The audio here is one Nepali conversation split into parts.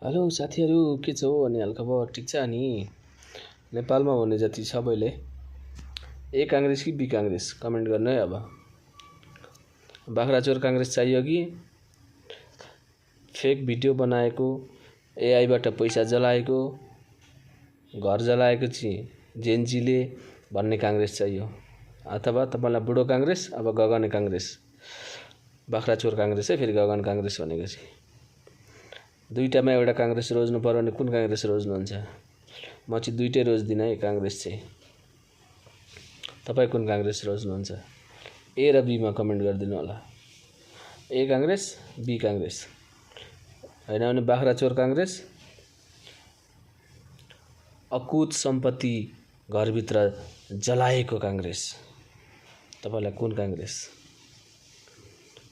हेलो साथीहरू, के छ हो अनि हालखबर ठिक छ अनि नेपालमा हुने जति सबैले ए काङ्ग्रेस कि बी काङ्ग्रेस कमेन्ट गर्नु है। अब बाख्राचोर काङ्ग्रेस चाहियो कि फेक भिडियो बनाएको एआईबाट पैसा जलाएको घर जलाएको चाहिँ जेएनजीले भन्ने काङ्ग्रेस चाहियो, अथवा तपाईँलाई बुढो काङ्ग्रेस अब गगने काङ्ग्रेस बाख्राचोर काङ्ग्रेस है, फेरि गगन काङ्ग्रेस भनेको चाहिँ दुईटामा एउटा काङ्ग्रेस रोज्नु पर्यो भने कुन काङ्ग्रेस रोज्नुहुन्छ? म चाहिँ दुईटै रोज्दिनँ है काङ्ग्रेस चाहिँ। तपाईँ कुन काङ्ग्रेस रोज्नुहुन्छ? ए र बीमा कमेन्ट गरिदिनु होला। ए काङ्ग्रेस बी काङ्ग्रेस होइन भने बाख्राचोर काङ्ग्रेस, अकुत सम्पत्ति घरभित्र जलाएको काङ्ग्रेस। तपाईँलाई कुन काङ्ग्रेस?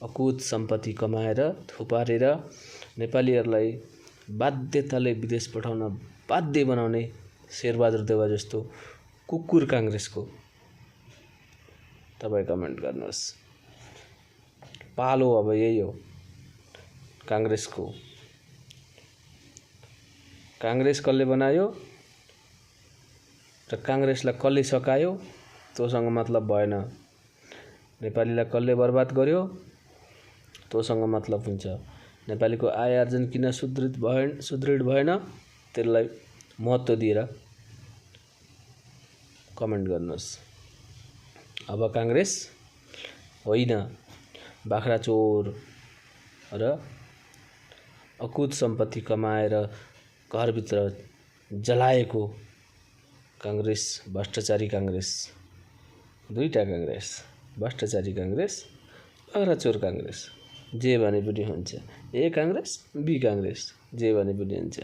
अकुत सम्पत्ति कमाएर थुपारेर नेपालीहरूलाई बाध्यताले विदेश पठाउन बाध्य बनाउने शेरबहादुर देउवा जस्तो कुकुर काङ्ग्रेसको तपाईँ कमेन्ट गर्नुहोस्। पालो अब यही हो काङ्ग्रेसको। काङ्ग्रेस कसले बनायो र काङ्ग्रेसलाई कसले सकायो तँसँग मतलब भएन। नेपालीलाई कसले बर्बाद गर्यो तँसँग मतलब हुन्छ। नेपालीको आय आर्जन किन सुदृढ भएन त्यसलाई महत्त्व दिएर कमेन्ट गर्नुहोस्। अब काङ्ग्रेस होइन, बाख्राचोर र अकुत सम्पत्ति कमाएर घरभित्र जलाएको काङ्ग्रेस, भ्रष्टाचारी काङ्ग्रेस। दुईटा काङ्ग्रेस, भ्रष्टाचारी काङ्ग्रेस, बाख्राचोर काङ्ग्रेस। जे भने पनि हुन्छ। ए काङ्ग्रेस बी काङ्ग्रेस जे भने पनि हुन्छ।